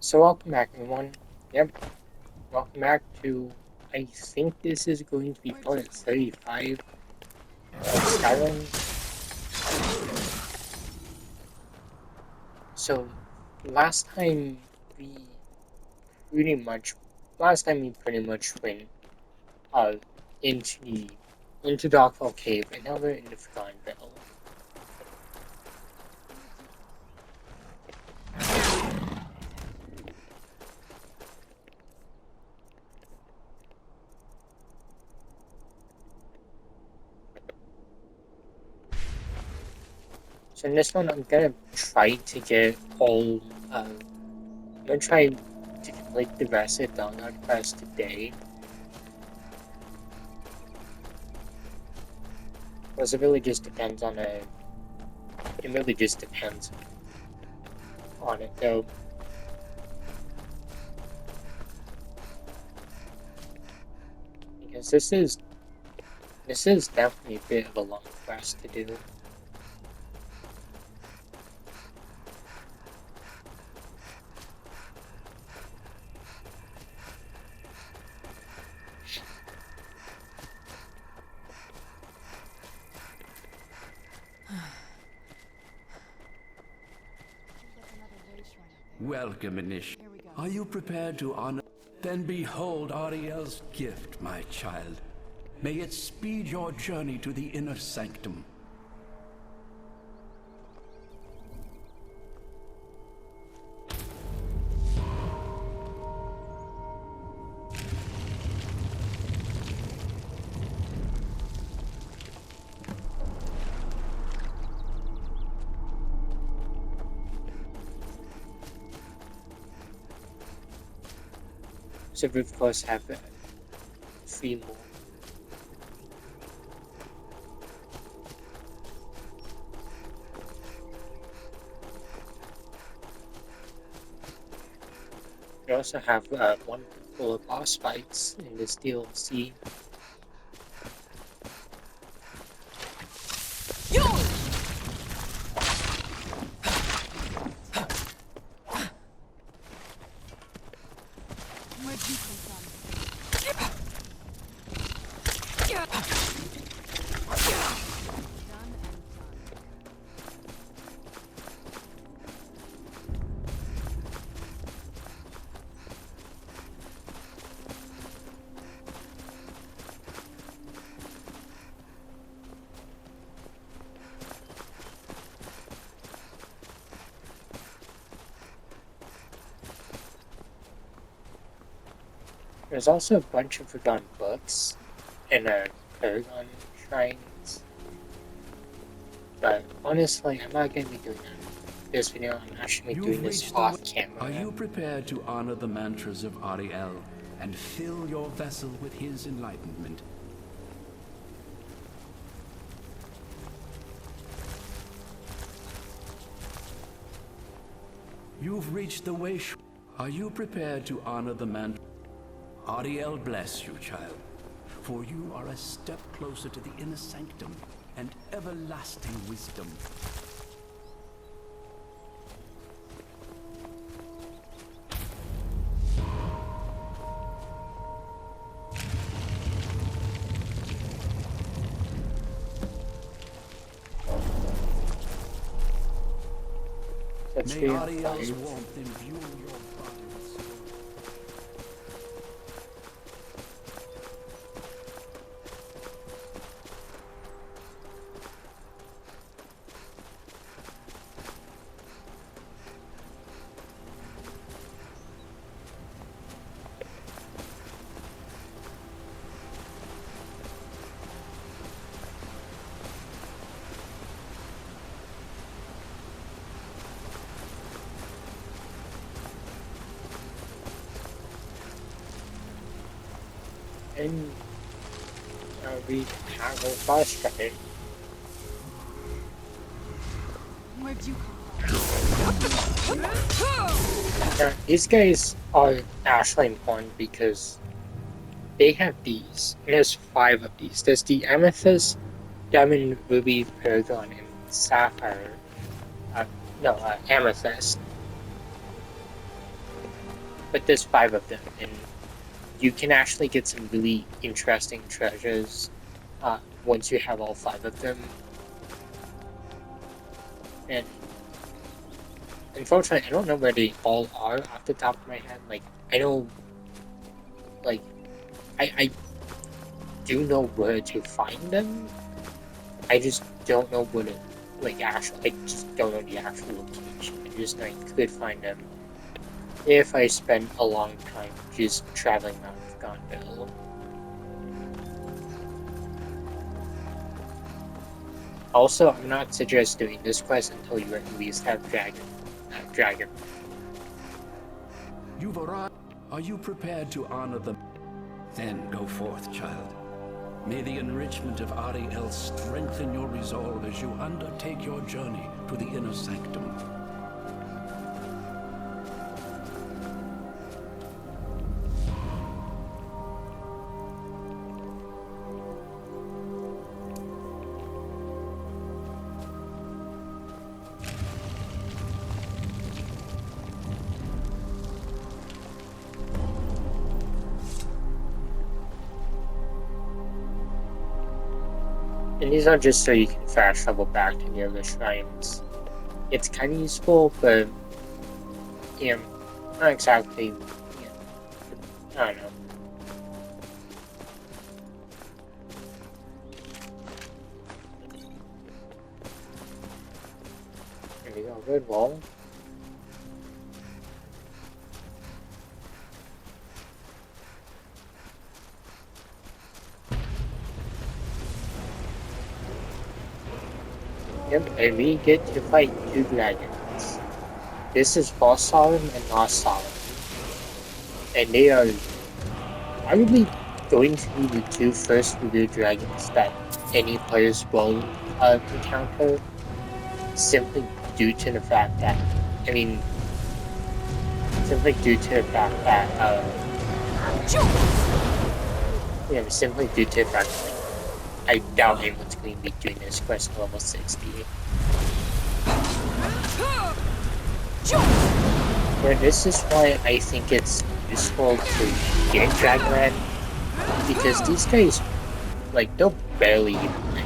So welcome back, everyone. Yep, welcome back to. I think this is going to be part 35 of Skyrim. So last time we pretty much, pretty much went uh into the Darkfall Cave, and now we're in the Forgotten Vale. So in this one, I'm gonna try to get all. I'm gonna try to complete the rest of the Download quest today. Because it really just depends on it really just depends on it though. Because this is definitely a bit of a long quest to do. Welcome, Anish. Are you prepared to honor? Then behold Ariel's gift, my child. May it speed your journey to the inner sanctum. So we of course have 3 more. We also have one full of boss fights in this DLC. There's also a bunch of forgotten books and Paragon shrines. But honestly, I'm not going to be doing that this video. I'm actually doing this off camera. Are you prepared to honor the mantras of Ariel and fill your vessel with his enlightenment? You've reached the way. Are you prepared to honor the mantra? Ariel bless you, child, for you are a step closer to the inner sanctum and everlasting wisdom. May Ariel's warmth imbue your body with soul. And we have a boss fight. Where'd you come from? Now, these guys are actually important because they have these. And there's 5 of these. There's the Amethyst, Diamond, Ruby, Paragon, and Sapphire. No, Amethyst. but there's 5 of them, and you can actually get some really interesting treasures once you have all 5 of them. And unfortunately, I don't know where they all are off the top of my head. Like, I know, like, I do know where to find them. I just don't know what it, like, actual, I just don't know the actual location. I just know I could find them if I spent a long time just traveling out of Gondel. Also, I'm not suggest doing this quest until you at least have dragon. You've arrived. Are you prepared to honor them? Then go forth, child. May the enrichment of Ariel strengthen your resolve as you undertake your journey to the inner sanctum. And these are just so you can fast travel back to the other shrines. It's kind of useful, but yeah, not exactly. Yeah, I don't know. There we go, good wall. Yep, and we get to fight 2 dragons. This is Boss Solomon and Lost Solomon. And they are arguably going to be the 2 first revealed dragons that any players will encounter, simply due to the fact that, I mean, simply due to the fact that, yeah, simply due to the fact that, like, I doubt anyone's going to be doing this quest at level 60. But this is why I think it's useful to get Dragonland, because these guys, like, they'll barely even win.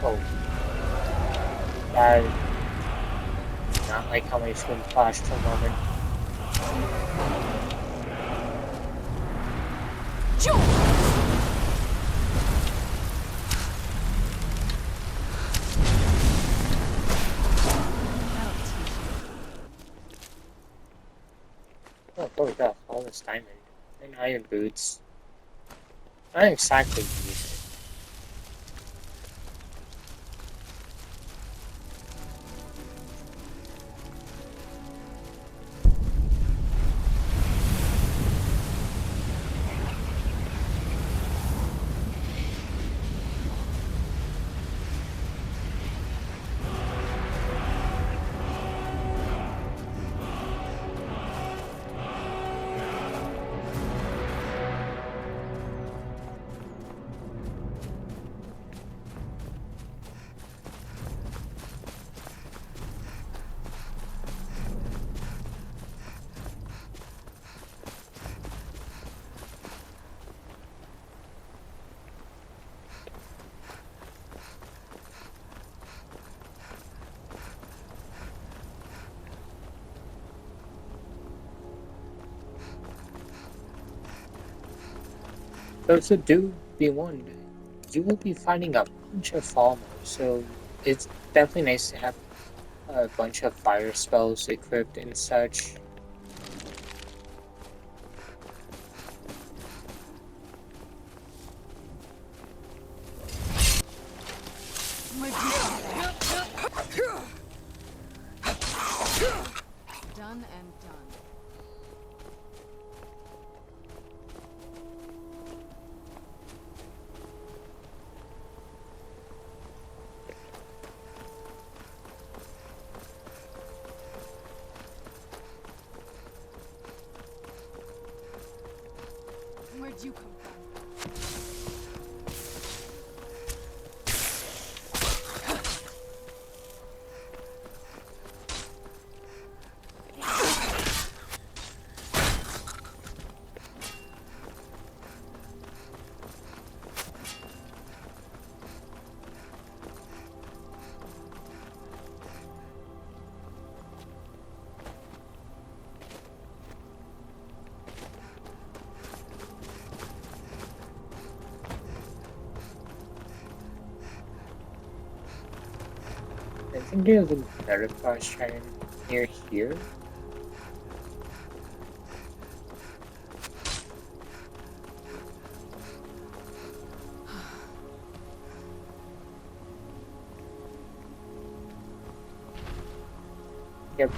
Oh, I not like how my swim flashed for a moment. Oh, holy cow, all this diamond. And iron boots. Not exactly use it. So do be warned, you will be finding a bunch of farmers, so it's definitely nice to have a bunch of fire spells equipped and such. Done and done. I think there's another cross giant near here. Yep.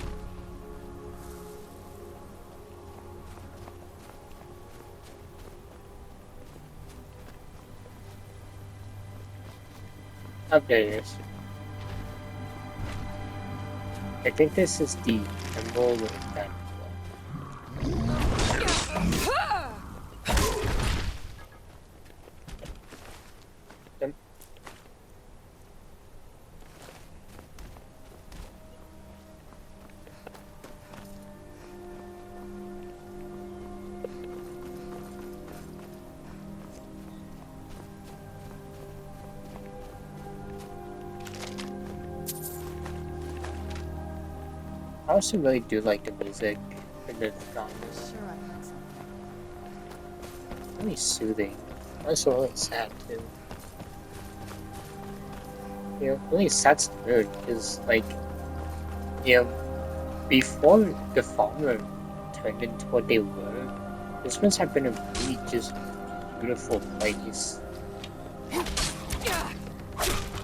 Up there it is. I think this is the emerald of that. Yep. I also really do like the music in the dramas. Sure, I heard something. Really soothing. Also really sad too. You know, really sets the mood because, like, you know, before the farmer turned into what they were, this must have been a really just beautiful place.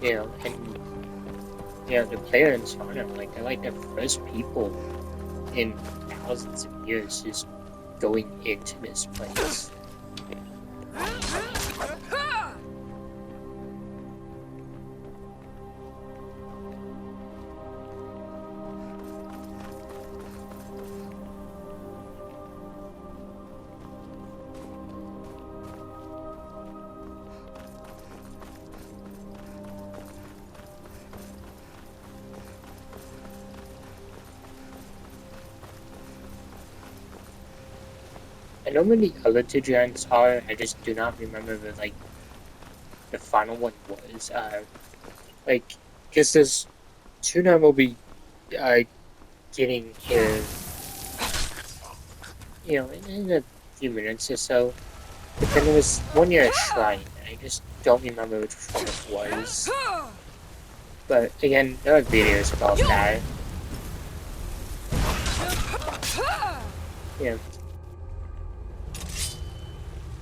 You know, and you know, the player in Skyrim, like, they're like the first people in thousands of years just going into this place. I know where the other two giants are, I just do not remember the, like, the final one was. Like, because there's two that will be, getting here, you know, in a few minutes or so. But then there was one near a shrine, I just don't remember which one it was. But again, there are videos about that. Yeah.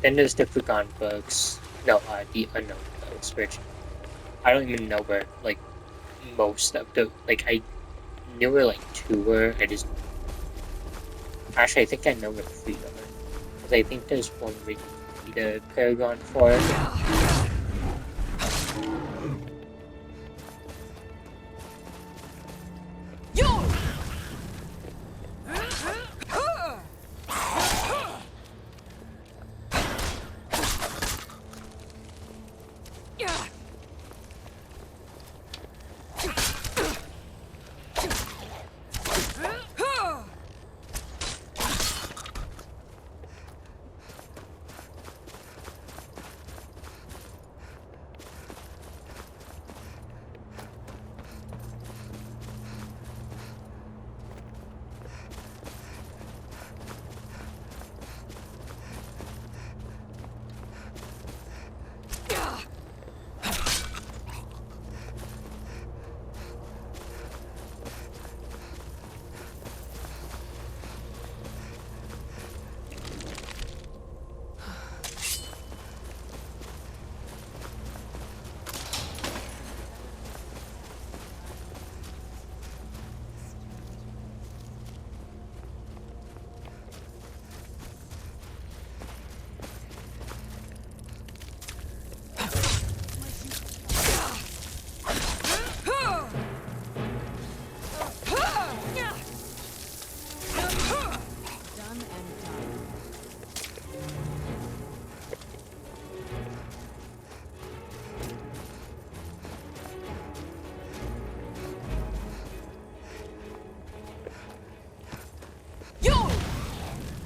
Then there's the Forgotten Books. No, the Unknown Books, which I don't even know where, like, most of the, like, I knew where, like, two were, I just, actually, I think I know where three are, because I think there's one where you need a Paragon for it.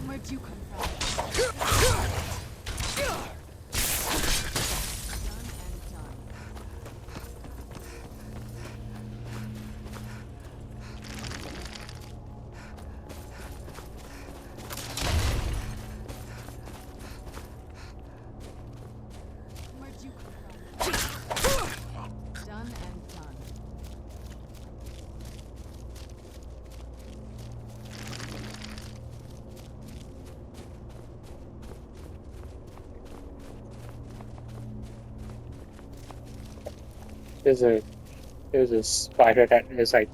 Where'd you come from? Done and done. Where'd you come from? Done and done. there's a spider that is like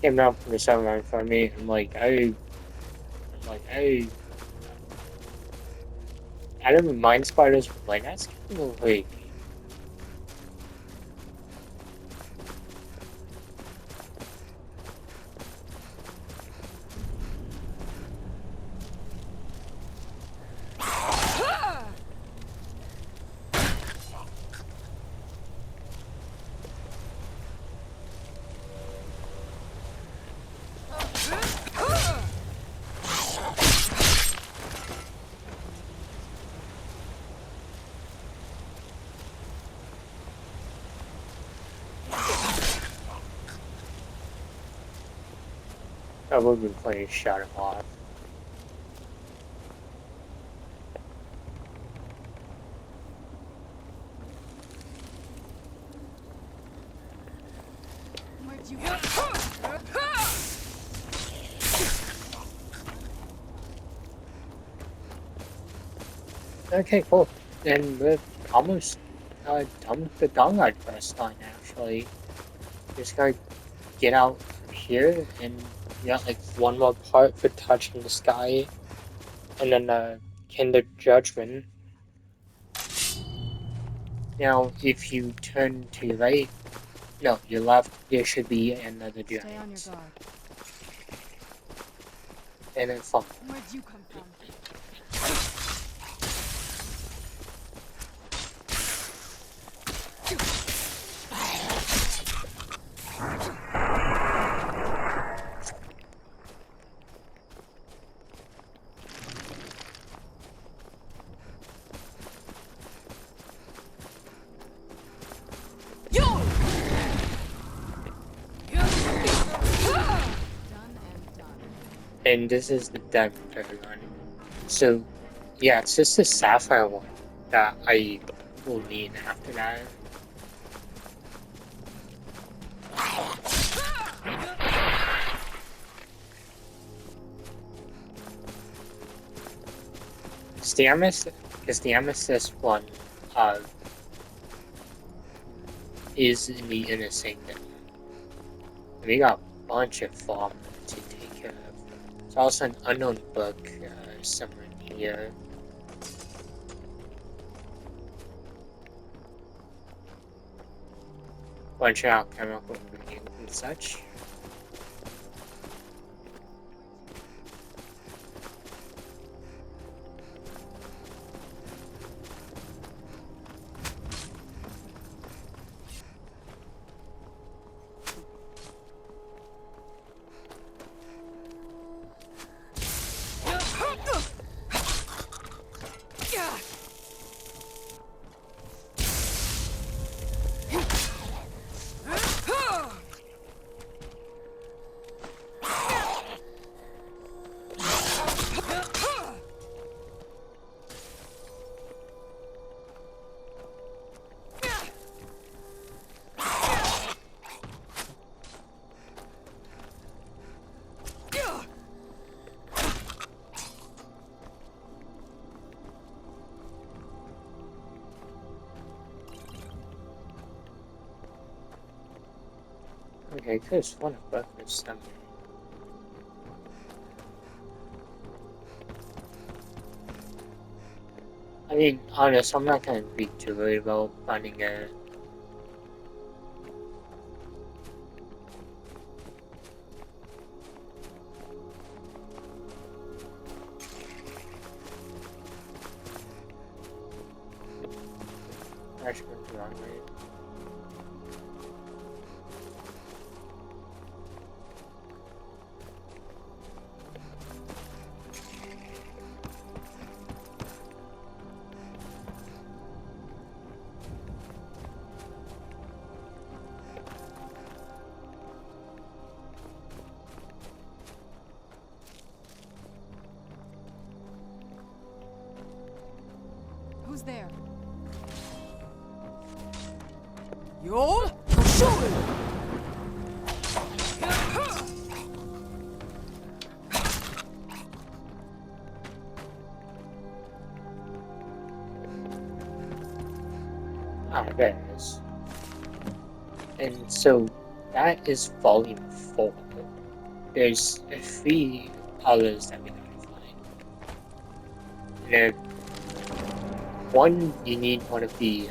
came down from the sun right in front of me. Hey, I don't mind spiders, but like that's kind of like I would have been playing shot him off. Where'd you Okay, cool. And we're almost done with the Dongite quest line actually. Just gotta get out here and you got like one more part for touching the sky and then Kinder Judgment. Now if you turn to your right, no, your left, there should be another stay on your giant. guard? And then fun. Where'd you come from? Done and done. And this is the diamond one. So yeah, it's just the sapphire one that I will need after that. Because the amethyst one uh, is in the inner sanctum. We got a bunch of farm to take care of. There's also an unknown book somewhere in here. Bunch of alchemical ingredients and such. Okay, could have sworn a book was somewhere. I mean, honest, I'm not gonna be too worried about finding a. I should go the wrong way. Who's there? Yo, shoot it! Ah, there it is. And so that is volume 4. There's 3 others that we gotta find. And one, you need one of the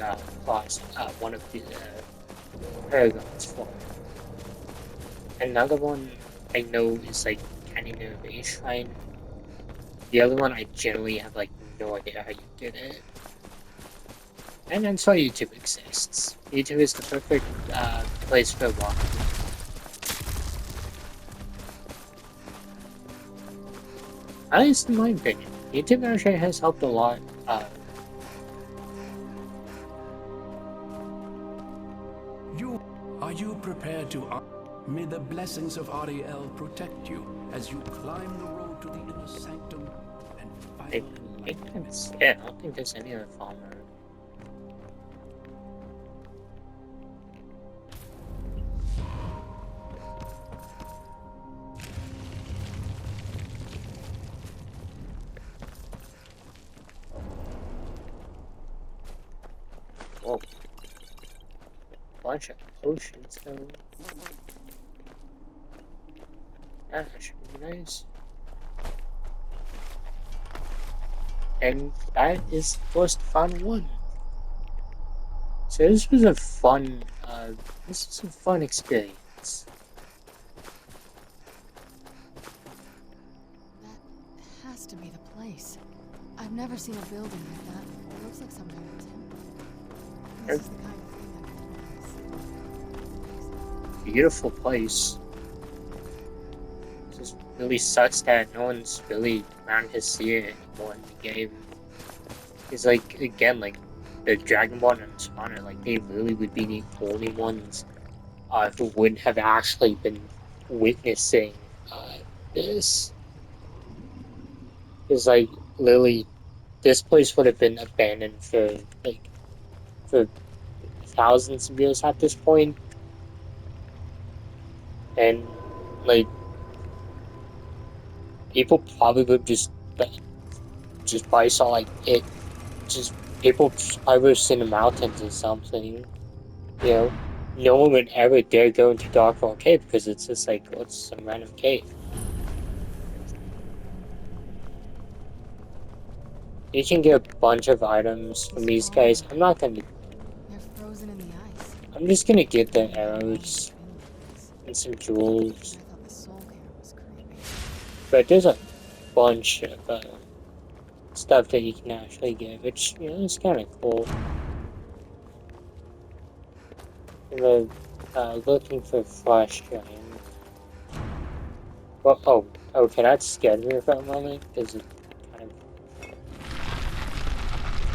paragons for. Another one I know is like kind of a shrine. The other one I generally have like no idea how you get it. And that's why YouTube exists. YouTube is the perfect place for walking. At least in my opinion. YouTube actually has helped a lot. Are you prepared to... May the blessings of Ariel protect you as you climb the road to the inner sanctum and final enlightenment. Yeah, I don't think there's any other farmer. Whoa. Bunch of potions though. That should be nice. And that is first fun one. So this was a fun experience. That has to be the place. I've never seen a building like that. It looks like some kind of temple. This is the kind of thing that could be Beautiful place. Just really sucks that no one's really around to see it anymore in the game. It's like, again, like the Dragonborn and Spawner, like they really would be the only ones who wouldn't have actually been witnessing this. It's like literally, this place would have been abandoned for thousands of years at this point, and like people probably would just probably saw like it, just people probably would have seen the mountains or something, you know. No one would ever dare go into Darkfall Cave because it's just like, what's some random cave? You can get a bunch of items from these guys. I'm not gonna. They're frozen in the ice. I'm just gonna get the arrows and some jewels. I thought the soul care was creepy. But there's a bunch of stuff that you can actually get, which, you know, is kind of cool. We're looking for flash giant. Well, oh, okay, that scared me for a moment, because it kind of...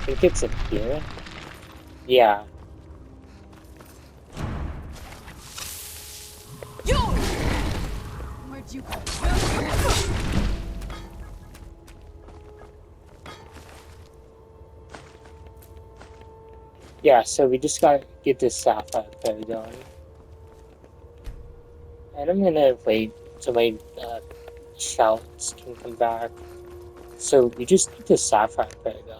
I think it's in here. Yeah. Where'd you come? Yeah, so we just gotta get this sapphire player going. And I'm gonna wait till my shouts can come back. So we just need the sapphire player going.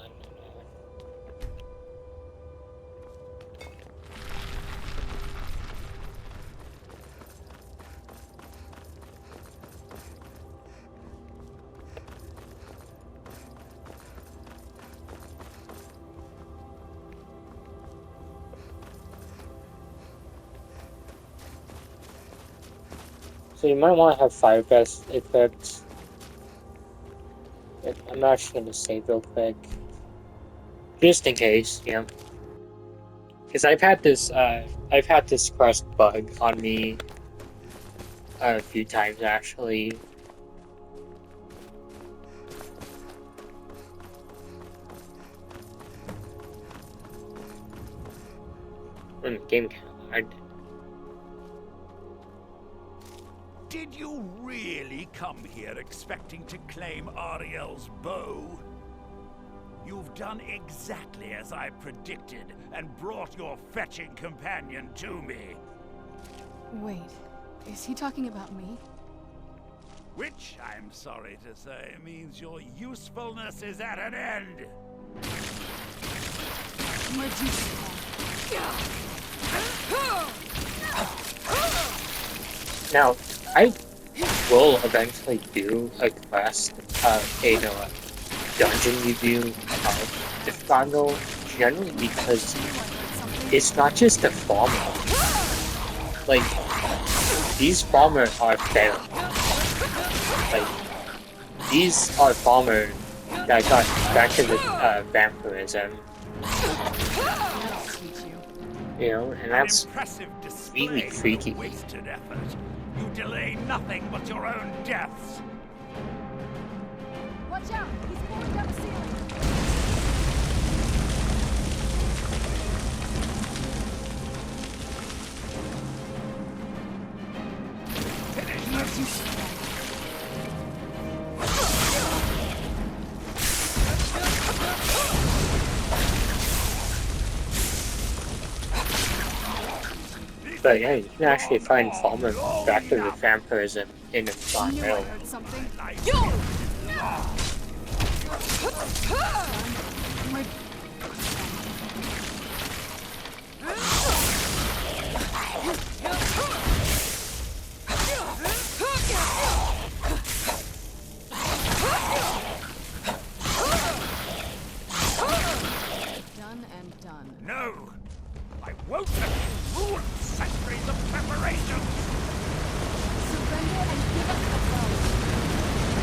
So you might want to have Fire Breath equipped. I'm actually gonna save real quick, just in case, you know. Because I've had this crust bug on me a few times actually. The game kind of hard. Did you really come here expecting to claim Ariel's bow? You've done exactly as I predicted and brought your fetching companion to me. Wait, is he talking about me? Which, I'm sorry to say, means your usefulness is at an end. Where'd you come from? Now, I will eventually do a quest, a dungeon review of the Froggle, generally because it's not just a farmer. Like, these farmers are fair. Like, these are farmers that got back to the vampirism, That'll teach you. and An that's impressive display really for freaky. wasted effort. You delay nothing but your own deaths. Watch out! He's falling down the ceiling! But yeah, you can actually find farmer back to the vampirism in the I knew I Froggle. heard something. My... Done and done. No! I won't let you ruin centuries of preparation! Surrender and give us the bow.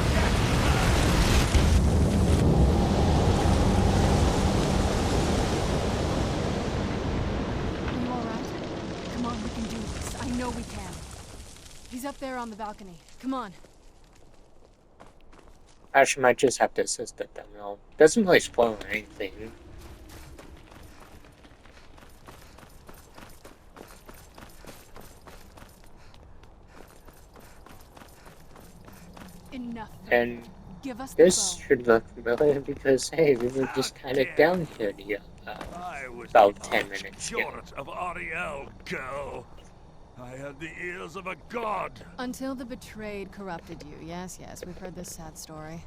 Are you alright? Come on, we can do this. I know we can. He's up there on the balcony. Come on. Actually, might just have to assist at them. Doesn't really spoil anything. Enough. And Give us the this bow. should look familiar because, hey, we were just kind of down here I was about the 10 minutes ago. curate of Ariel, girl. I had the ears of a god. Until the betrayed corrupted you. Yes, we've heard this sad story.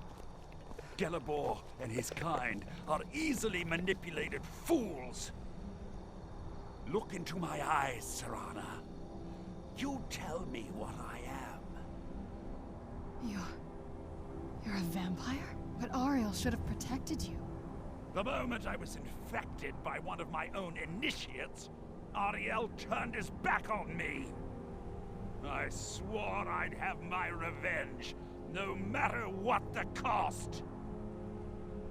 Gelibor and his kind are easily manipulated fools. Look into my eyes, Serana. You tell me what I am. You're a vampire? But Ariel should have protected you. The moment I was infected by one of my own initiates, Ariel turned his back on me. I swore I'd have my revenge, no matter what the cost.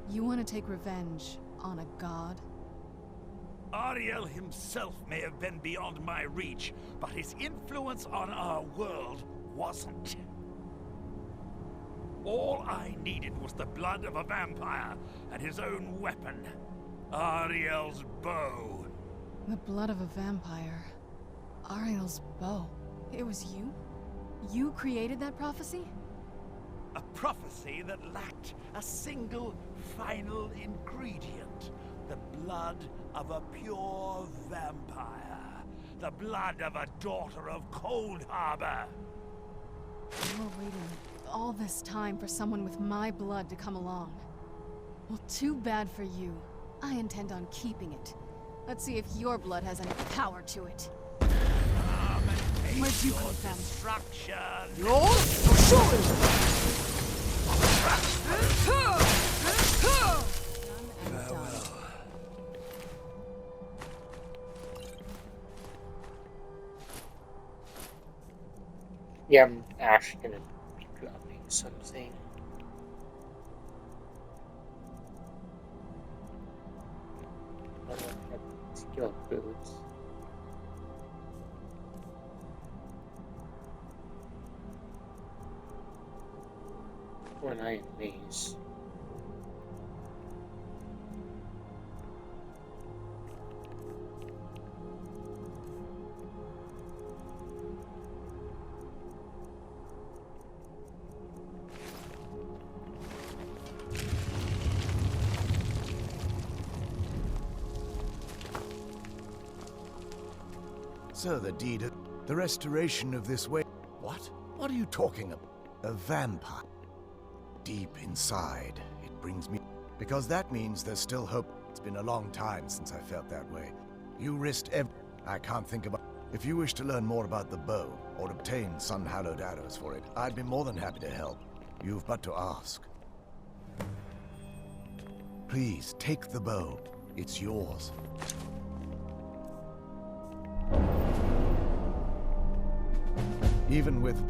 You want to take revenge on a god? Ariel himself may have been beyond my reach, but his influence on our world wasn't. All I needed was the blood of a vampire and his own weapon, Ariel's bow. The blood of a vampire. Ariel's bow. It was you? You created that prophecy? A prophecy that lacked a single final ingredient. The blood of a pure vampire. The blood of a daughter of Cold Harbor. You were waiting all this time for someone with my blood to come along. Well, too bad for you. I intend on keeping it. Let's see if your blood has any power to it. Where'd you come from? Destruction. Done and done. Yeah, I'm actually gonna be dropping something. I don't have skill boots. When I am maze. So the restoration of this way. What? What are you talking about? A vampire. Deep inside, it brings me. Because that means there's still hope. It's been a long time since I felt that way. You risked I can't think about. If you wish to learn more about the bow, or obtain sun-hallowed arrows for it, I'd be more than happy to help. You've but to ask. Please, take the bow. It's yours. Even with...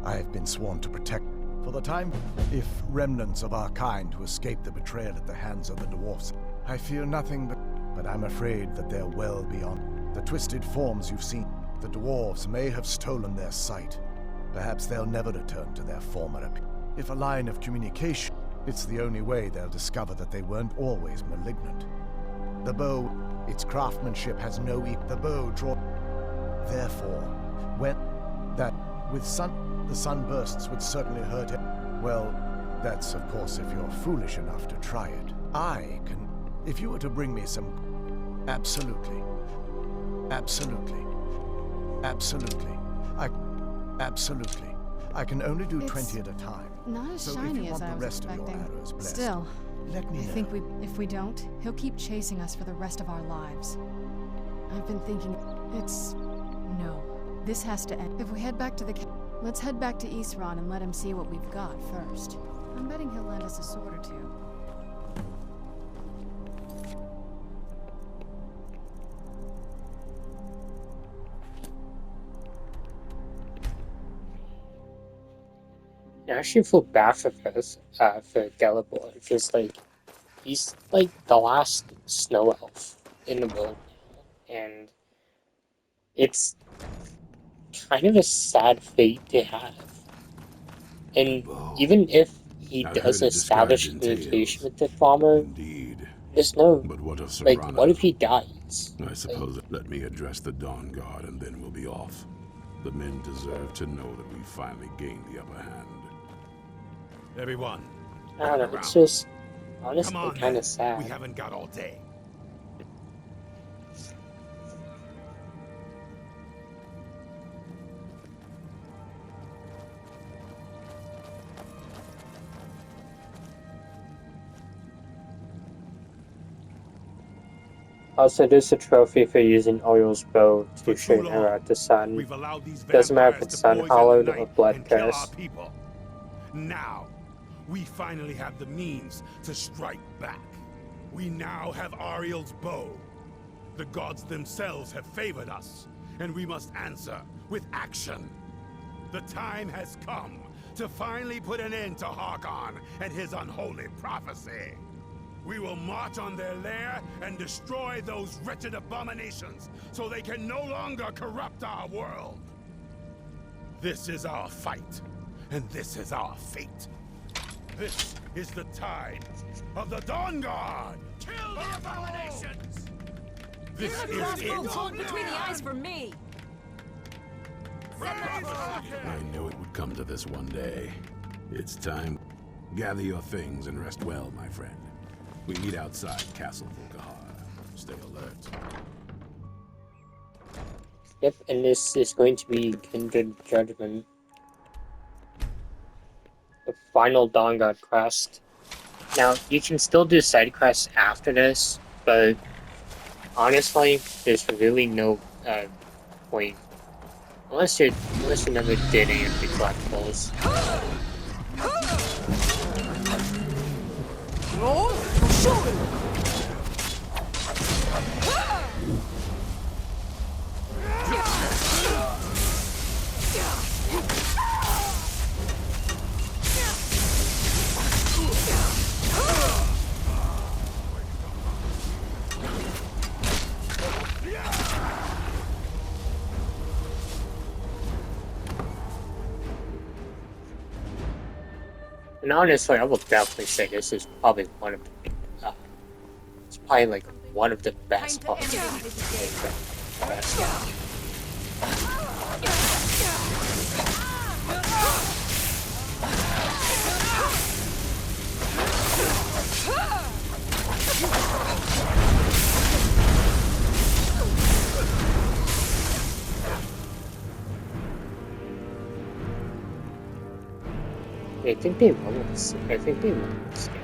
I have been sworn to protect... For the time, if remnants of our kind who escaped the betrayal at the hands of the dwarfs, I fear nothing but I'm afraid that they're well beyond. The twisted forms you've seen, the dwarves may have stolen their sight. Perhaps they'll never return to their former appearance. If a line of communication, it's the only way they'll discover that they weren't always malignant. The bow, its craftsmanship has no the bow draw. Therefore, when that with the sunbursts would certainly hurt him. Well, that's of course if you're foolish enough to try it. I can, if you were to bring me some, absolutely, absolutely, absolutely, absolutely. I can only do 20 at a time. Not as So if shiny you as want I the was rest of your expecting. arrows blessed, Still, let me I know. think if we don't, he'll keep chasing us for the rest of our lives. I've been thinking, no. This has to end. If we head back to the let's head back to Eastron and let him see what we've got first. I'm betting he'll lend us a sword or two. I actually feel bad for Gelibor. It's just like he's like the last snow elf in the world now, and it's kind of a sad fate to have. And even if he I've does heard it described establish in communication tales. with the farmer, Indeed. there's no But what of like, Serana? what if he dies? I suppose let me address the Dawn Guard and then we'll be off. The men deserve to know that we finally gained the upper hand. Everyone, I don't know. gather It's round. just Come honestly on, kind men. of sad. We haven't got all day. Also, there's a trophy for using Oriel's bow For to too shoot her long, at the sun. we've allowed these Doesn't matter if vampires it's to sun poison the hallowed or night blood and kill our cursed. people. Now, we finally have the means to strike back. We now have Ariel's bow. The gods themselves have favored us, and we must answer with action. The time has come to finally put an end to Harkon and his unholy prophecy. We will march on their lair and destroy those wretched abominations so they can no longer corrupt our world. This is our fight, and this is our fate. This is the tide of the Dawn Guard! Kill the abominations! This is it! Hold between the eyes for me! I knew it would come to this one day. It's time. Gather your things and rest well, my friend. We meet outside Castle Volkahar. Stay alert. Yep, and this is going to be Kindred Judgment. The final Dawn God quest. Now, you can still do side quests after this, but honestly, there's really no point. Unless you never did any of the collectibles. Roll, shoot! And honestly, I will definitely say this is probably one of the, it's probably like one of the best parts of the game. I think they won this. I think they won this game.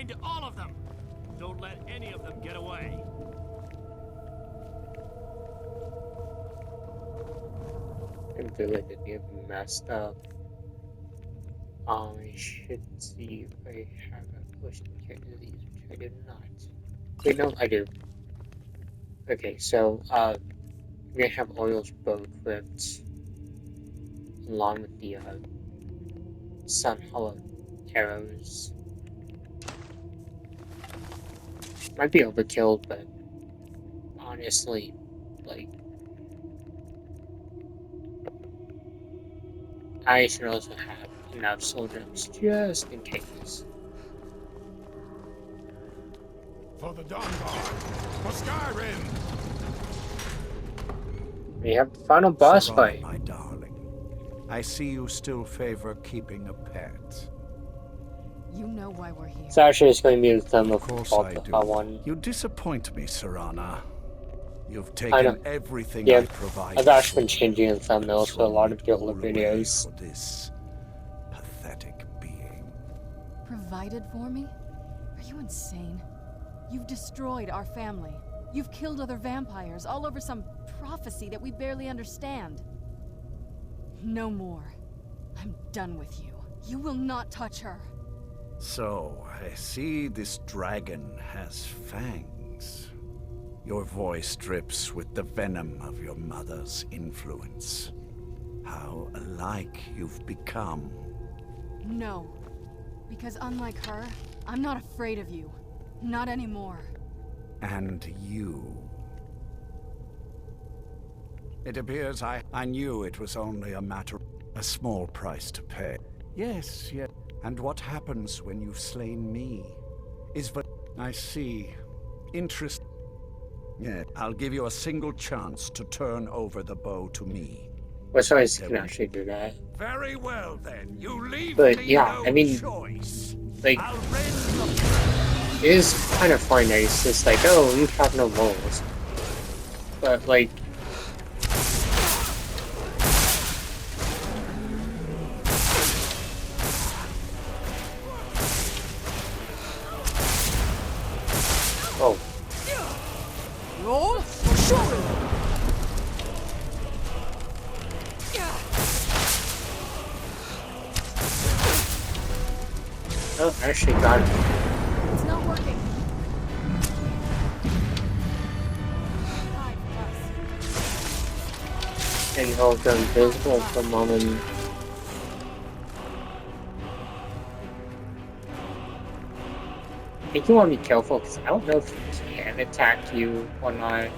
Find all of them! Don't let any of them get away. I'm feeling that you have messed up. I should see if I have a potion cure disease, which I do not. Wait, no, I do. Okay, so, we're gonna have Oriole's bow equipped, along with the, Sun Hollow arrows. Might be overkill, but honestly, like, I should also have enough soul gems just in case. For the Dawn Guard! For Skyrim! We have the final boss Serana, fight. my darling, I see you still favor keeping a pet. You know why we're here. It's actually just going to be the thumb Of of course fault I if do. I want. You disappoint me, Serana. You've I know. taken everything Yeah, I provided. I've actually been for, changing the thumbnails for a thrown lot it of your all older away videos. for this pathetic being. Provided for me? Are you insane? You've destroyed our family. You've killed other vampires all over some prophecy that we barely understand. No more. I'm done with you. You will not touch her. So, I see this dragon has fangs. Your voice drips with the venom of your mother's influence. How alike you've become. No. Because unlike her, I'm not afraid of you. Not anymore. And you. It appears I knew it was only a matter, a small price to pay. Yes, yes. And what happens when you've slain me? Is but I see. Interest. Yeah, I'll give you a single chance to turn over the bow to me. Well, so I can actually do that. Very well then, you leave But me yeah, no I mean, choice. like, I'll rend the it is kind of funny that it's just like, oh, you have no rules. But, like, oh, Roll for sure. oh, actually got it. It's not working. And hold them invisible for a moment. I think you want to be careful because I don't know if he can attack you or not.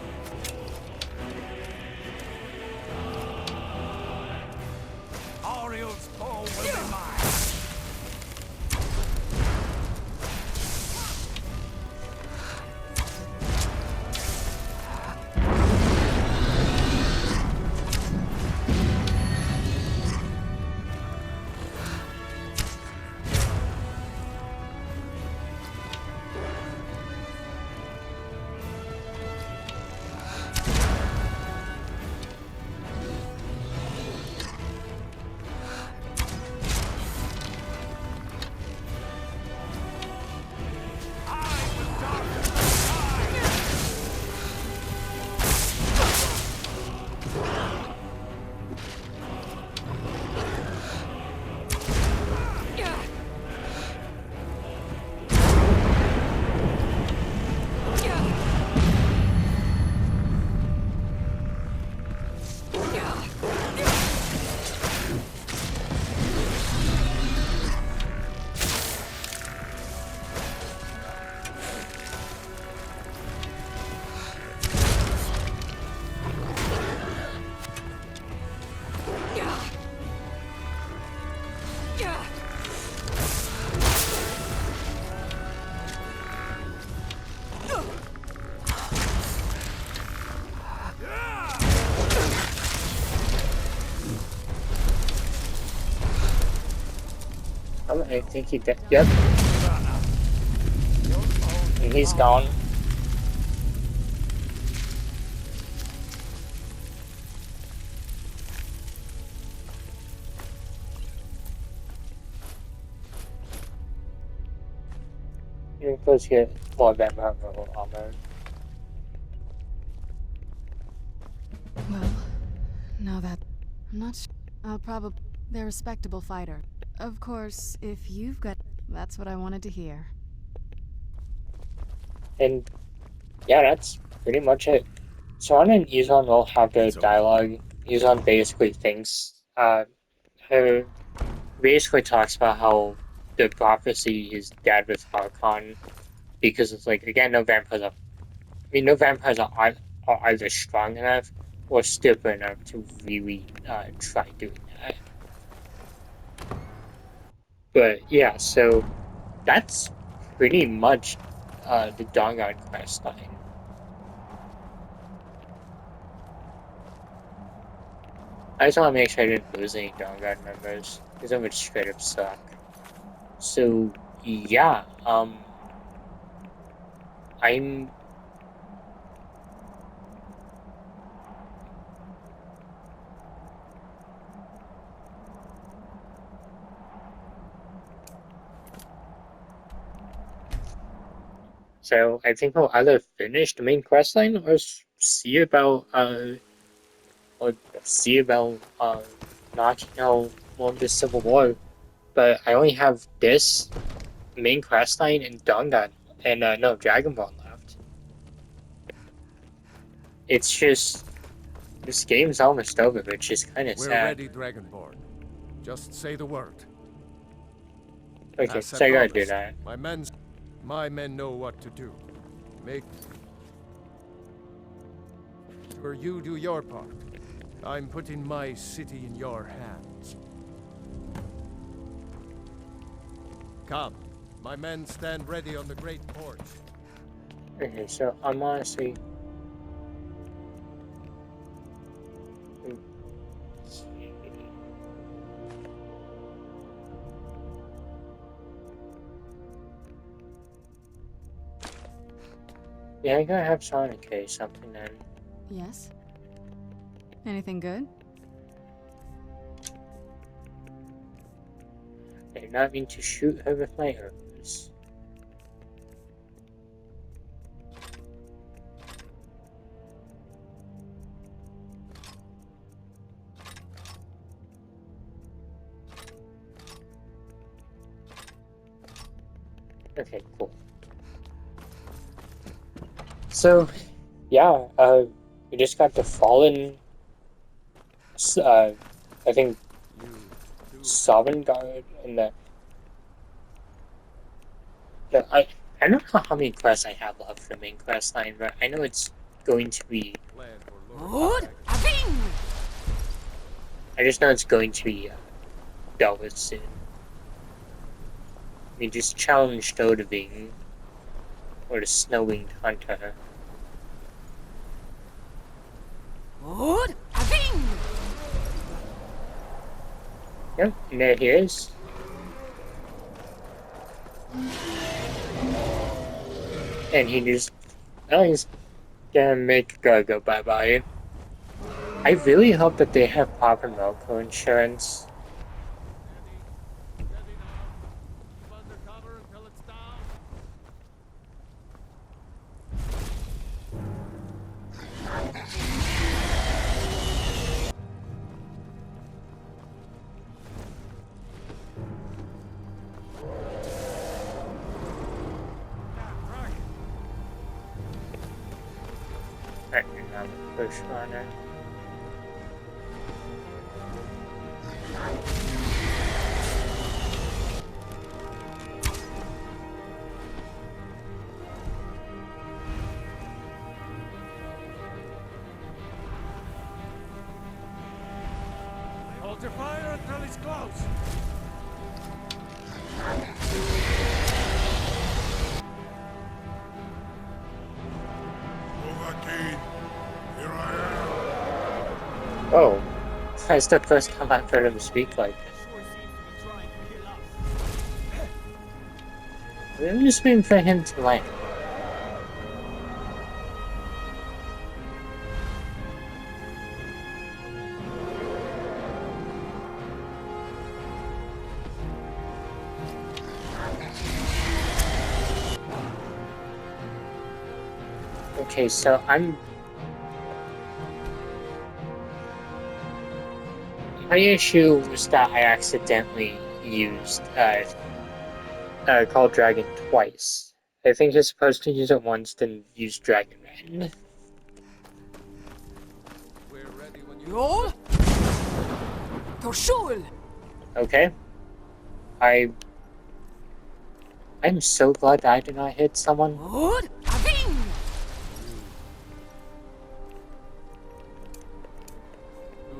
Ariel's bow will be mine. Oh, I think he did. Yep. And he's gone. You're supposed to get more vampire armor. Well, now that... I'm not sure. I'll probably... They're a respectable fighter. Of course, if you've got... That's what I wanted to hear. And yeah, that's pretty much it. Swan and Izon will have their dialogue. Izon basically thinks, her basically talks about how the prophecy is dead with Harkon because it's like, again, no vampires are, no vampires are either strong enough or stupid enough to really try doing that. But yeah, so that's pretty much the Dawnguard quest line. I just want to make sure I didn't lose any Dawnguard members because that would straight up suck. So yeah, I'm so I think we'll either finish the main quest line or see about knocking out more of the Civil War. But I only have this main quest line and Dawnguard and no Dragonborn left. It's just this game's almost over, which is kind of We're sad. ready, Dragonborn. Just say the word. Okay, As I so I gotta do promised, that. My men know what to do. Make sure you do your part. I'm putting my city in your hands. Come, my men stand ready on the great porch. Okay, so I'm honestly. Yeah, I gotta have Sonic say something then. Yes? Anything good? I do not mean to shoot her with my arrows. Okay, cool. So, yeah, we just got the Fallen, I think, Sovereign Guard, and I don't know how many quests I have left for the main quest line, but I know it's going to be, I just know it's going to be dealt with soon. We just challenged Odoving, or the Snow-Winged Hunter. Yep, and there he is. And he just, well, he's gonna make go bye-bye. I really hope that they have proper Melco insurance. Right, and now the push runner. Hold your fire until he's close. Oh, that's the first time I've heard him speak like this. I'm just waiting for him to land. Okay, so my issue was that I accidentally used Call Dragon twice. I think you're supposed to use it once, then use Dragon Man. We're ready when you Roll. Torshul. Okay. I'm so glad that I did not hit someone. Good. Aving.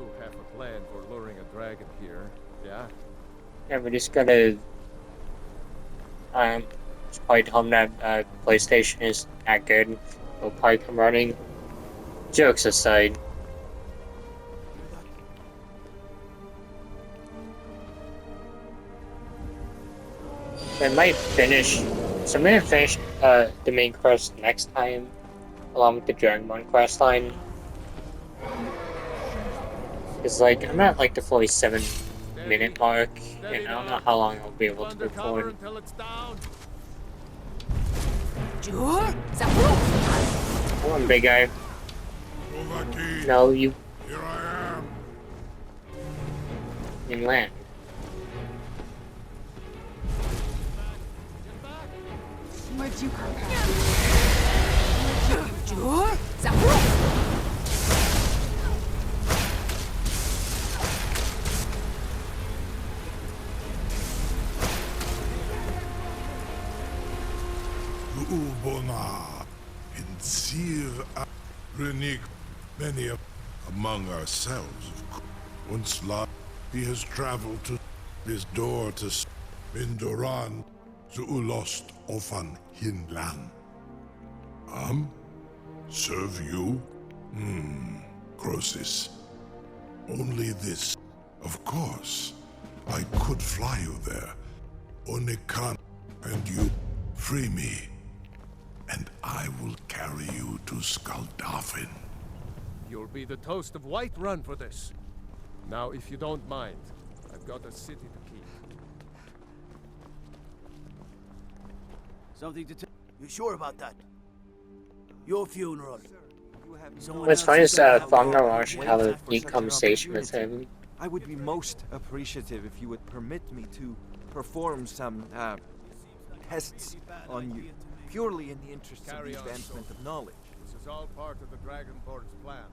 do have a plan for luring a dragon here, yeah? Yeah, we're just gonna just probably tell them that PlayStation is not good. We'll probably come running. Jokes aside. I might finish. So I'm gonna finish the main quest next time, along with the Dragonborn quest line. Cause like I'm at like the 47-minute mark, and I don't know how long I'll be able to Undercover record. until it's down. Jur. Zapru. Come on, big guy. Ovaki, No, you here I am. in land. Where'd you come from? Jur. Zapru. Ubona, Insir, Renik, many among ourselves. Once he has traveled to his door to Mindoran, to Ulost Ofan Hinlan. Serve you? Crosis. Only this. Of course, I could fly you there. Onikan, and you free me, and I will carry you to Skaldafin. You'll be the toast of Whiterun for this. Now, if you don't mind, I've got a city to keep. Something to tell you sure about that? Your funeral. What's funny is Fangnar should have a neat conversation with him. I would be most appreciative if you would permit me to perform some tests on you, purely in the interests of Carry the on, advancement soldier. of knowledge. This is all part of the Dragonborn's plan.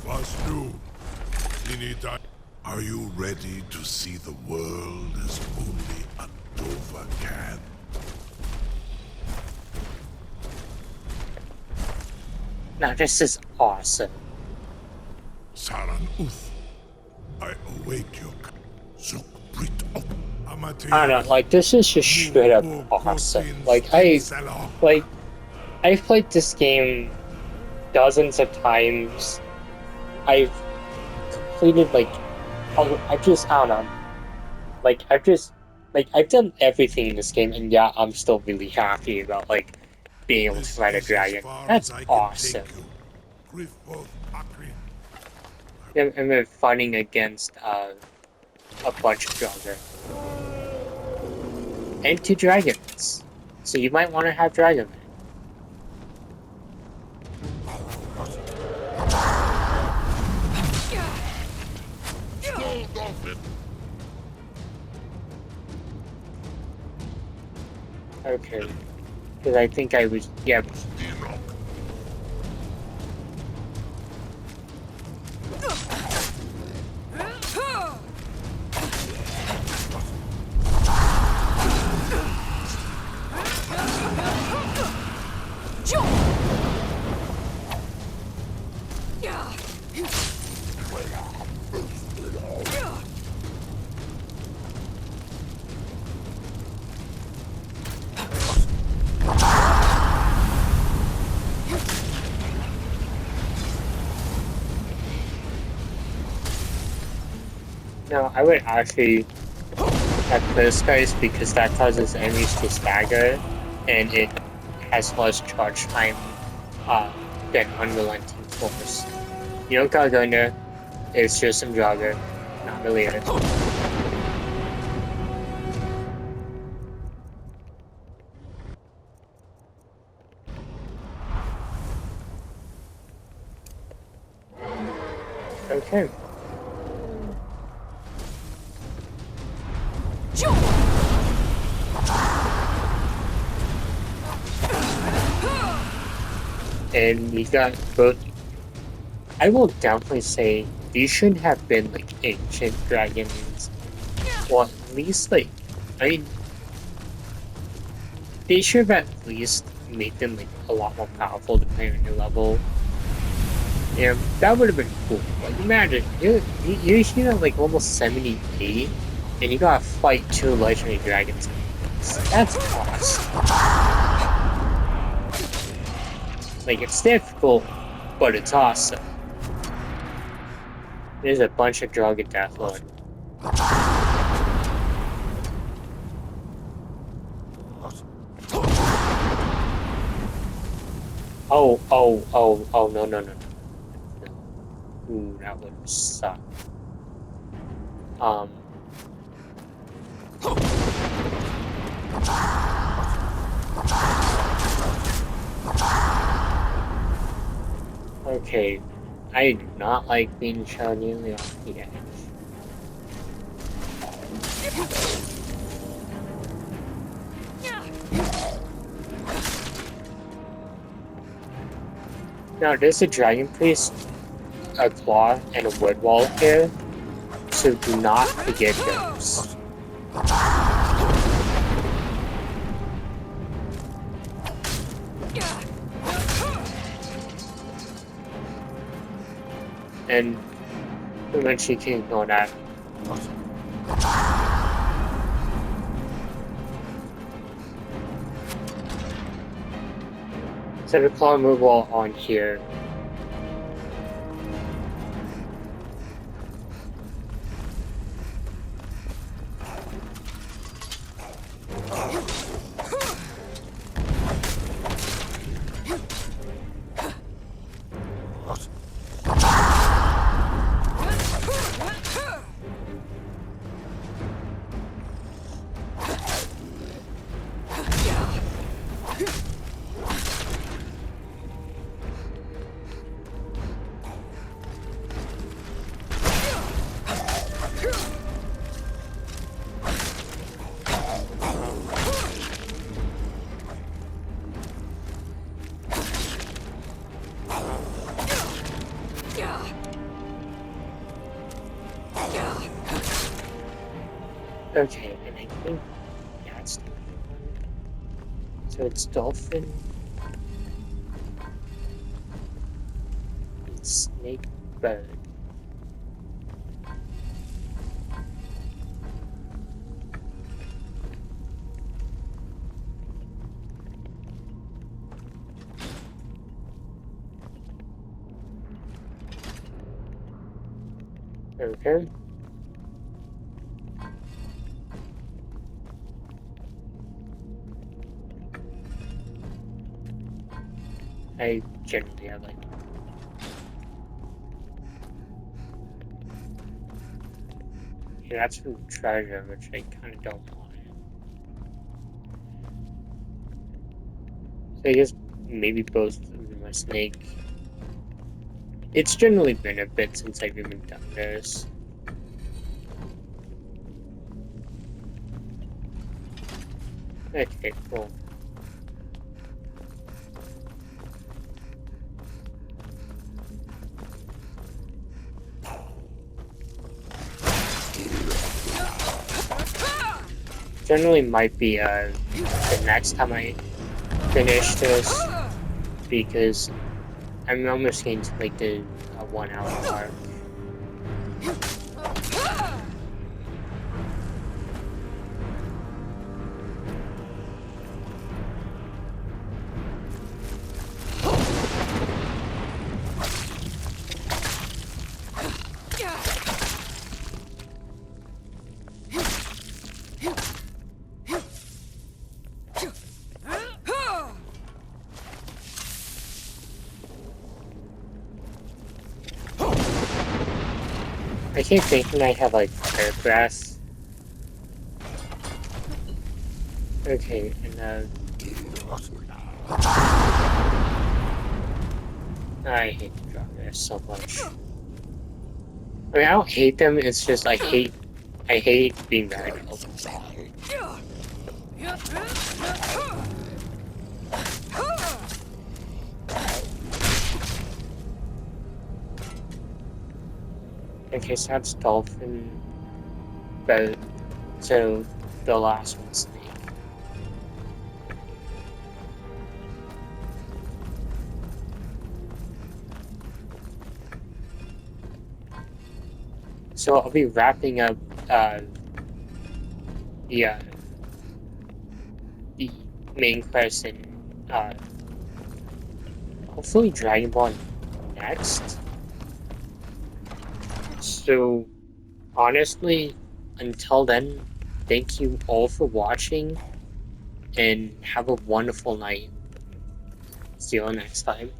Vastu, Inita, are you ready to see the world as only a Dova can? Now this is awesome. Saran Uth, I await your Zuk Brit Op Amati. I don't know, like this is just straight up awesome. Like I've played this game dozens of times. I've completed like I don't know. I've done everything in this game, and yeah, I'm still really happy about like being able to ride a dragon. That's awesome. I've been fighting against a bunch of Draugr. And 2 dragons. So you might want to have Dragon Man. Okay. Because I think I was, yeah. No, I would actually have those guys because that causes enemies to stagger and it has less charge time than Unrelenting Force. You don't gotta go in there, it's just some Draugr, not really it. Okay. And we got both. I will definitely say these should have been like ancient dragons. Well, at least like, I mean, they should have at least made them like a lot more powerful depending on your level. Yeah, that would have been cool. Like, imagine you're here at like almost 78, and you gotta fight 2 legendary dragons. That's awesome. Like, it's difficult, but it's awesome. There's a bunch of dragon death lord. Oh, no. Ooh, that would suck. Okay, I do not like being shown nearly off the edge. Now, there's a dragon priest, a claw, and a wood wall here, so do not forget those. And eventually you can ignore that. So the claw removal on here. Okay, and I think that's the one. So it's dolphin. It's snake bird. Okay. I generally have like that's from treasure, which I kind of don't want. So I guess maybe both of them are snake. It's generally been a bit since I've even done this. Okay, cool. Generally might be the next time I finish this, because I'm almost getting to like the 1 hour mark. I keep thinking I have like paragraphs. Okay, and I hate progress so much. I mean, I don't hate them. It's just I hate being bad. Okay, so that's dolphin. But so the last one's snake. So I'll be wrapping up the the main quest and hopefully Dragon Ball next. So honestly, until then, thank you all for watching and have a wonderful night. See you all next time.